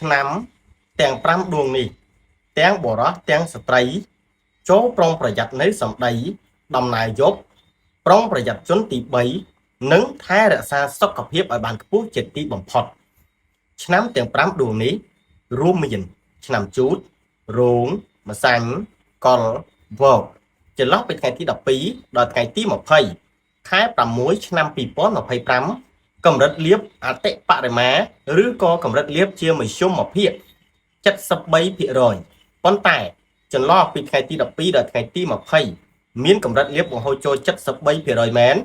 ឆ្នាំទាំង5ដួងនេះទាំងបរោះទាំងស្ត្រីចូលប្រុងប្រយ័ត្ននៅសម្ដីដំណើរយកប្រុងប្រយ័ត្នជនទី3និងថែរក្សាសុខភាពឲ្យបានខ្ពស់ជាទីបំផុតឆ្នាំទាំង5ដួងនេះរួមមានឆ្នាំជូតរោងម្សាញ់កុលវកចន្លោះពីថ្ងៃទី12ដល់ថ្ងៃទី20ខែ6ឆ្នាំ2025កម្រិតលាភអតិបរមាឬក៏កម្រិតលាភជាមធ្យមភាព73%ប៉ុន្តែចន្លោះពីថ្ងៃទី12ដល់ថ្ងៃទី20មានកម្រិតលាភបង្ហូរចូល73%មែន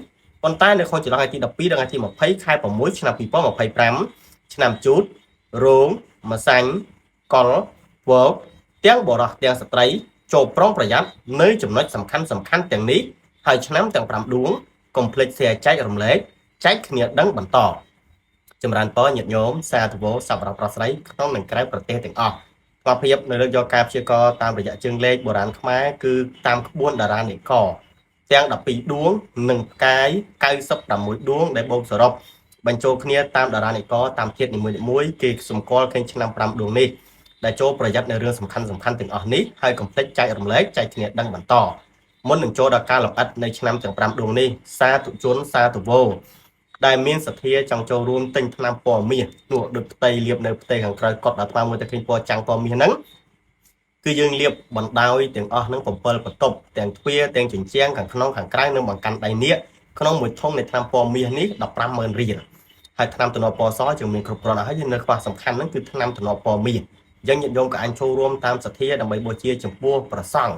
ប៉ុន្តែនៅក្នុងចន្លោះថ្ងៃទី12ដល់ថ្ងៃទី20ខែ6ឆ្នាំ2025ឆ្នាំជូតរោងម្សាញ់កុលវកទាំងបរោះទាំងស្ត្រីចូលប្រុងប្រយ័ត្ននៅចំណុចសំខាន់ទាំងនេះហើយឆ្នាំទាំង5ដួងកុំភ្លេច share ចែករំលែកចែកគ្នាដឹងបន្តចម្រើនពរញាតិញោមសាធុវោសប្បុរសប្រុសស្រីក្នុងនិងក្រៅប្រទេសទាំងអស់ស្មារតីនៅលើកយកការព្យាករតាមរយៈជើងលេខបុរាណខ្មែរគឺតាមក្បួនតារានិកទាំង12ដួងនិងផ្កាយ96ដួងដែលបូកសរុបបញ្ចូលគ្នាតាមតារានិកតាមធាតុនីមួយៗគេសម្គាល់ឃើញឆ្នាំ5ដួងនេះដែលចូលប្រយ័ត្ននៅរឿងសំខាន់ទាំងអស់នេះហើយកុំភ្លេចចែករំលែកចែកគ្នាដឹងបន្តមុននឹងចូលដល់ការលម្អិតនៃឆ្នាំទាំង5ដួងនេះសាធុជនសាធុវោដែលមានសទ្ធាចង់ចូលរួមទិញថ្នាំពណ៌មាសនោះដូចផ្ទៃលាបនៅផ្ទៃខាងក្រោយកត់ដល់ថ្មមួយតែឃើញពណ៌ចាំងពណ៌មាសហ្នឹងគឺយើងលាបបណ្ដោយទាំងអស់ហ្នឹង7បន្ទប់ទាំងទ្វារទាំងជញ្ជាំងខាងក្នុងខាងក្រៅនិងបង្កាន់ដៃនាគក្នុងមួយធុងនៃថ្នាំពណ៌មាសនេះ 150,000 រៀលហើយថ្នាំតំណពណ៌សយើងមានគ្រប់គ្រាន់ហើយនៅខ្វះសំខាន់ហ្នឹងគឺថ្នាំតំណពណ៌មាសយើងញាតិញោមក៏អាចចូលរួមតាមសទ្ធាដើម្បីបូជាចំពោះព្រះសង្ឃ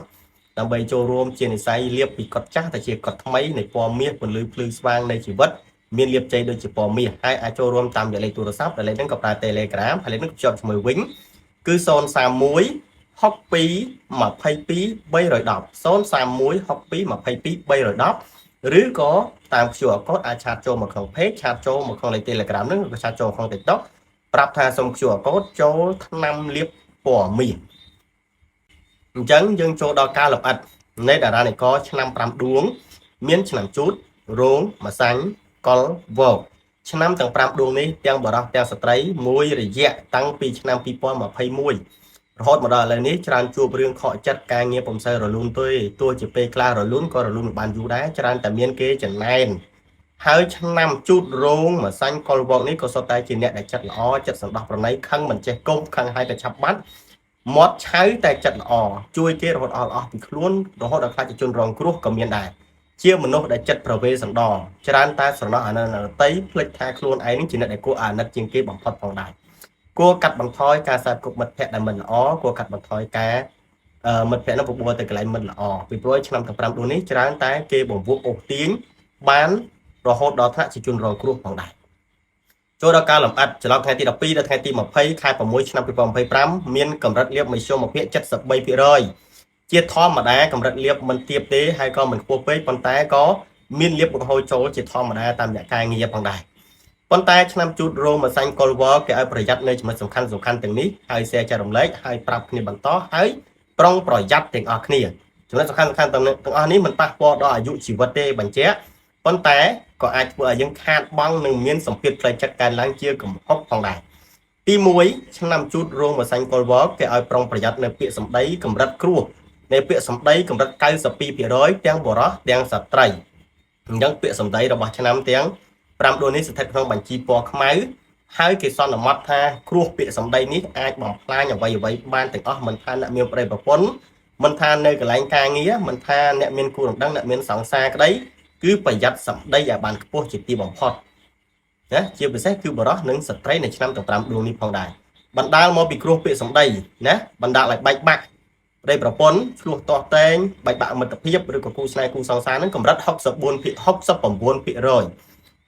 ដើម្បីចូលរួមជានិស័យលាបពីកត់ចាស់ទៅជាកត់ថ្មីនៃពណ៌មាសពន្លឺភ្លឺស្វាងនៃជីវិតមានលាបជ័យដូចជាពណ៌មាសហើយអាចចូលរួមតាមលេខទូរស័ព្ទដែលលេខហ្នឹងក៏ប្រើ Telegram ហើយលេខហ្នឹងភ្ជាប់ជាមួយវិញគឺ031 62 22 310 031 62 22 310ឬក៏តាម QR code អាចឆាតចូលមកក្នុង page ឆាតចូលមកក្នុងលេខ Telegram ហ្នឹងឬក៏ឆាតចូលក្នុង TikTok ប្រាប់ថាសូម QR code ចូលថ្នាំលាបពណ៌មាសអញ្ចឹងយើងចូលដល់ការលម្អិតនៃតារានិកឆ្នាំ5ដួងមានឆ្នាំជូតរោងម្សាញ់កុលវកឆ្នាំទាំង5ដួងនេះទាំងបរោះទាំងស្ត្រីមួយរយៈតាំងពីឆ្នាំ2021រហូតមកដល់ឥឡូវនេះច្រើនជួបរឿងខកចិត្តការងារពុំសូវរលូនទេទោះជាពេលខ្លះរលូនក៏រលូនបានយូរដែរច្រើនតែមានគេចំណែនហើយឆ្នាំជូតរោងម្សាញ់កុលវកនេះក៏សុទ្ធតែជាអ្នកដែលចិត្តល្អចិត្តសន្តោសប្រណីខឹងមិនចេះគប់ខឹងហើយតែឆាប់បាត់មាត់ឆៅតែចិត្តល្អជួយគេរហូតអស់ពីខ្លួនរហូតដល់ខ្លាចជាជនរងគ្រោះក៏មានដែរជាមនុស្សដែលចិត្តប្រវេសន្តរច្រើនតែស្រណោះអាណិតអាណតីភ្លេចថាខ្លួនឯងនឹងជាអ្នកដែលគួរអាណិតជាងគេបំផុតផងដែរគួរកាត់បន្ថយការសាបគប់មិត្តភ័ក្តិដែលមិនល្អគួរកាត់បន្ថយការមិត្តភ័ក្តិនោះបបួលទៅកន្លែងមិនល្អពីព្រោះឆ្នាំទាំង5ដួងនេះច្រើនតែគេបង្វក់អូសទាញបានរហូតដល់ថ្នាក់ជាជនរងគ្រោះផងដែរចូលដល់ការលម្អិតចន្លោះថ្ងៃទី12ដល់ថ្ងៃទី20ខែ6ឆ្នាំ2025មានកម្រិតលាភមធ្យមភាព73%ជាធម្មតាកម្រិតលាភមិនទាបទេហើយក៏មិនខ្ពស់ពេកប៉ុន្តែក៏មានលាភបង្ហូរចូលជាធម្មតាតាមរយៈការងារផងដែរប៉ុន្តែឆ្នាំជូតរោងម្សាញ់កុលវកគេឲ្យប្រយ័ត្ននៅចំណុចសំខាន់ទាំងនេះហើយshareចែករំលែកហើយប្រាប់គ្នាបន្តហើយប្រុងប្រយ័ត្នទាំងអស់គ្នាចំណុចសំខាន់ទាំងអស់នេះមិនប៉ះពាល់ដល់អាយុជីវិតទេបញ្ជាក់ប៉ុន្តែក៏អាចធ្វើឲ្យយើងខាតបង់និងមានសម្ពាធផ្លូវចិត្តកើនឡើងជាកំហុសផងដែរទី1ឆ្នាំជូតរោងម្សាញ់កុលវកគេឲ្យប្រុងប្រយ័ត្ននៅពាក្យសម្ដីកម្រិតគ្រោះនៃពាក្យសម្ដីកម្រិត92%ទាំងបរោះទាំងស្ត្រីអញ្ចឹងពាក្យសម្ដីរបស់ឆ្នាំទាំង5ដួងនេះស្ថិតក្នុងបញ្ជីពណ៌ខ្មៅហើយគេសន្មត់ថាគ្រោះពាក្យសម្ដីនេះអាចបំផ្លាញអ្វីបានទាំងអស់មិនថាអ្នកមានប្តីប្រពន្ធមិនថានៅកន្លែងការងារមិនថាអ្នកមានគូរំដឹងអ្នកមានសង្សារក្តីគឺប្រយ័ត្នសម្ដីឲ្យបានខ្ពស់ជាទីបំផុតណាជាពិសេសគឺបរោះនិងស្ត្រីនៅឆ្នាំទាំង5ដួងនេះផងដែរបណ្ដាលមកពីគ្រោះពាក្យសម្ដីណាបណ្ដាលឲ្យបែកបាក់ប្តីប្រពន្ធឆ្លោះទាស់តែងបែកបាក់មិត្តភាពឬក៏គូស្នេហ៍គូសង្សារនឹងកម្រិត69%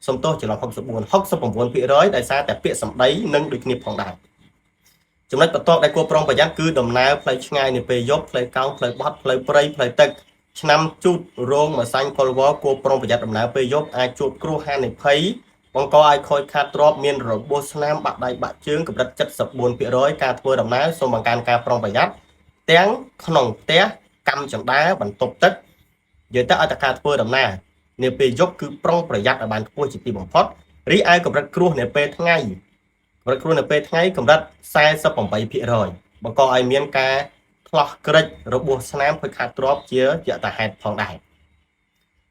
សំទោសច្រឡំ69%ដោយសារតែពាក្យសម្ដីនឹងដូចគ្នាផងដែរចំណុចបន្ទាប់ដែលគួរប្រុងប្រយ័ត្នគឺដំណើរផ្លូវឆ្ងាយនៅពេលយប់ផ្លូវកោងផ្លូវបត់ផ្លូវព្រៃផ្លូវទឹកឆ្នាំជូតរោងម្សាញ់កុលវគួរប្រុងប្រយ័ត្នដំណើរពេលយប់អាចជួបគ្រោះហានិភ័យបង្កឲ្យខូចខាតទ្រព្យមានរបួសស្នាមបាក់ដៃបាក់ជើងកម្រិត74%ការធ្វើដំណើរសូមបង្កើនការប្រុងប្រយ័ត្នទាំងក្នុងផ្ទះកម្មចង្ដាបន្ទប់ទឹកនិយាយទៅឲ្យតែការធ្វើដំណើរនៅពេលយប់គឺប្រុងប្រយ័ត្នឲ្យបានខ្ពស់ជាទីបំផុតរីឯកម្រិតគ្រោះនៅពេលថ្ងៃ កម្រិតគ្រួនៅពេលថ្ងៃកម្រិត 48% បង្កឲ្យមានការឆ្លោះក្រិចរបួសស្នាមខូចខាតទ្រព្យជាយថាហេតុផងដែរ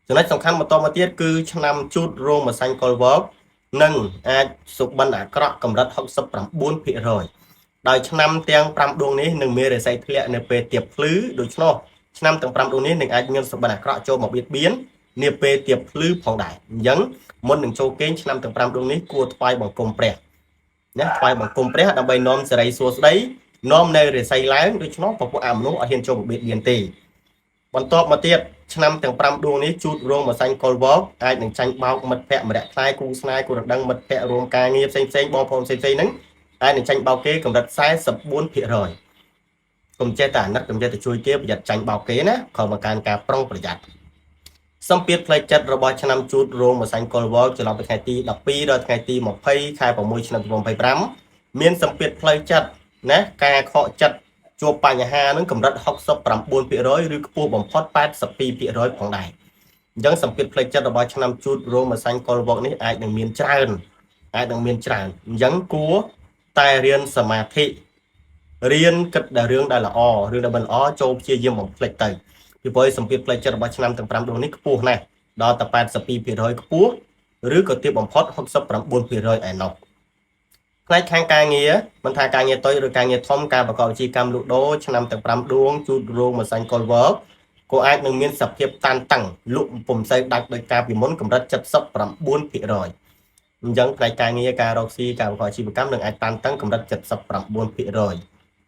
ចំណុចសំខាន់បន្តមកទៀតគឺឆ្នាំជូតរោងម្សៅកុលវ៉កនឹងអាចសុបិនអាក្រក់កម្រិត 69% ដោយឆ្នាំទាំង5ដួងនេះនឹងមានរាសីធ្លាក់នៅពេលទៀបភ្លឺដូច្នោះឆ្នាំទាំង5ដួងនេះនឹងអាចមានសុបិនអាក្រក់ចូលមកបៀតបៀននាពេលទៀបភ្លឺផងដែរអញ្ចឹងមុននឹងចូលគេងឆ្នាំទាំង5ដួងនេះគួរថ្វាយបង្គំព្រះណាថ្វាយបង្គំព្រះដើម្បីនាំសិរីសួស្តីនាំនៅរាសីឡើងដូច្នោះពពួកអមនុស្សអត់ហ៊ានចូលមកបៀតបៀនទេបន្ទាប់មកទៀតឆ្នាំទាំង5ដួងនេះជូតរោងម្សៅកុលវ៉កអាចនឹងចាញ់បោកមិត្តភ័ក្តិម្នាក់ខ្លាយគូស្នេហ៍គូរដឹងមិត្តភ័ក្តិរួមការងារផ្សេងៗបងប្អូនផ្សេងៗហ្នឹងអាចនឹងចាញ់បោកគេកម្រិត 44% កុំចេះតែអាណិតកុំចេះតែជួយគេប្រយ័ត្នចាញ់បោកគេណាខំមកការការប្រុងប្រយ័ត្នសម្ពាធផ្លូវចិត្តរបស់ឆ្នាំជូតរោងម្សៅកុលវ៉កចន្លោះពីថ្ងៃទី12ដល់ថ្ងៃទី20ខែ6ឆ្នាំ2025មានសម្ពាធផ្លូវចិត្តណាការខកចិត្តជួបបញ្ហានឹងកម្រិត 69% ឬខ្ពស់បំផុត 82% ផងដែរអញ្ចឹងសម្ពាធផ្លូវចិត្តរបស់ឆ្នាំជូតរោងម្សៅកុលវ៉កនេះអាចនឹងមានច្រើនអញ្ចឹងគួរតែរៀនសមាធិរៀនគិតតែរឿងដែលល្អរឿងដែលមិនល្អចូលព្យាយាមបំភ្លេចទៅពីព្រោះសម្ពាធផ្លូវចិត្តរបស់ឆ្នាំទាំង5ដួងនេះខ្ពស់ណាស់ដល់តែ 82% ខ្ពស់ឬក៏ទាបបំផុត 69% ឯណោះផ្នែកខាងការងារមិនថាការងារតូចឬការងារធំការប្រកបអាជីវកម្មលក់ដូរឆ្នាំទាំង5ដួងជូតរោងម្សៅកុលវ៉កក៏អាចនឹងមានសភាពតានតឹងលក់ពុំសូវដាច់ដោយការពីមុនកម្រិត 79% អញ្ចឹងផ្នែកការងារការរកស៊ីការប្រកបអាជីវកម្មនឹងអាចតានតឹងកម្រិត 79%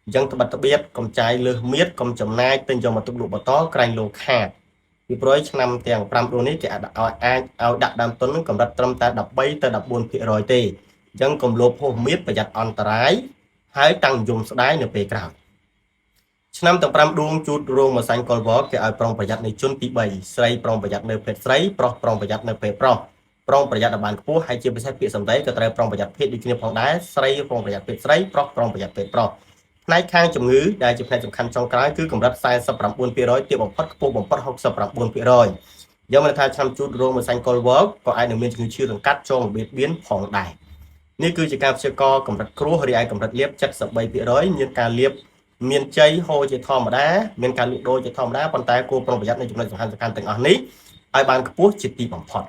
អញ្ចឹងត្បិតត្បៀតកុំចាយលើសមៀតកុំចំណាយទិញយកមកទុកលក់បន្តក្រែងលោខាតពីព្រោះឆ្នាំទាំង5ដួងនេះគេអាចឲ្យដាក់ដើមទុននឹងកម្រិតត្រឹមតែ 13 ទៅ 14% ទេអញ្ចឹងកុំលោភហួសមៀតប្រយ័ត្នអន្តរាយហើយតាំងយំស្ដាយនៅពេលក្រោយឆ្នាំទាំង5ដួងជូតរោងម្សៅកុលវ៉កគេឲ្យប្រុងប្រយ័ត្ននៅជនទី3ស្រីប្រុងប្រយ័ត្ននៅភេទស្រីប្រុសប្រុងប្រយ័ត្ននៅភេទប្រុសប្រុងប្រយ័ត្នឲ្យបានខ្ពស់ហើយជាពិសេសពាក្យសម្ដីក៏ត្រូវប្រុងប្រយ័ត្នភេទដូចគ្នាផងដែរស្រីប្រុងប្រយ័ត្នភេទស្រីប្រុសប្រុងប្រយ័ត្នភេទប្រុសផ្នែកខាងជំងឺដែលជាផ្នែកសំខាន់ចុងក្រោយគឺកម្រិត 49% ទាបបំផុតខ្ពស់បំផុត 69% យកមកថាឆ្នាំជូតរោងម្សៅកុលវ៉កក៏អាចនឹងមានជំងឺឈឺរង្កាត់ចូលមកបៀតបៀនផងដែរនេះគឺជាការព្យាករណ៍កម្រិតគ្រោះរីឯកម្រិតលាប 73% មានការលាបមានជ័យហូរជាធម្មតាមានការលក់ដូរជាធម្មតាប៉ុន្តែគួរប្រុងប្រយ័ត្ននៅចំណុចសំខាន់ៗទាំងអស់នេះឲ្យបានខ្ពស់ជាទីបំផុត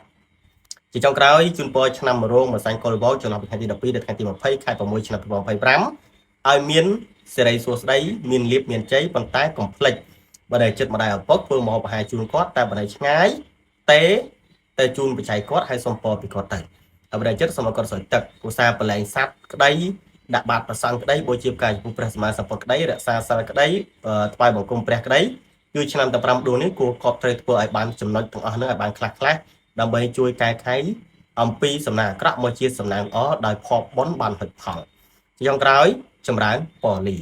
ជាចុងក្រោយជូនពរឆ្នាំរោងម្សៅកុលវ៉កចន្លោះពីថ្ងៃទី12ដល់ថ្ងៃទី20ខែ6ឆ្នាំ2025ឲ្យមានសិរីសួស្តីមានលៀបមានជ័យប៉ុន្តែកុំភ្លេចបើដែលចិត្តម្ដាយឪពុកធ្វើមកបរិហាជូនគាត់តែបើដែលឆ្ងាយតែជូនបច្ច័យគាត់ហើយសុំពរពីគាត់ទៅហើយបើដែលចិត្តសូមឲ្យគាត់ស្រោចទឹកឧស្សាហ៍ប្រឡែងសัตว์ក្តីដាក់បាតប្រសង់ក្តីបូជាផ្កាយព្រះសម្មាសម្ពុទ្ធក្តីរក្សាសិលក្តីថ្វាយបង្គំព្រះក្តីគឺឆ្នាំទាំង5ដួងនេះគួរកប់ត្រូវធ្វើឲ្យបានចំណុចទាំងអស់ហ្នឹងឲ្យបានខ្លះដើម្បីជួយកែខៃអំពីសំណាងអាក្រក់មកជាសំណាងល្អដោយផលបុណ្យបានហិតផលជាចុងក្រោយចម្រើនពរលា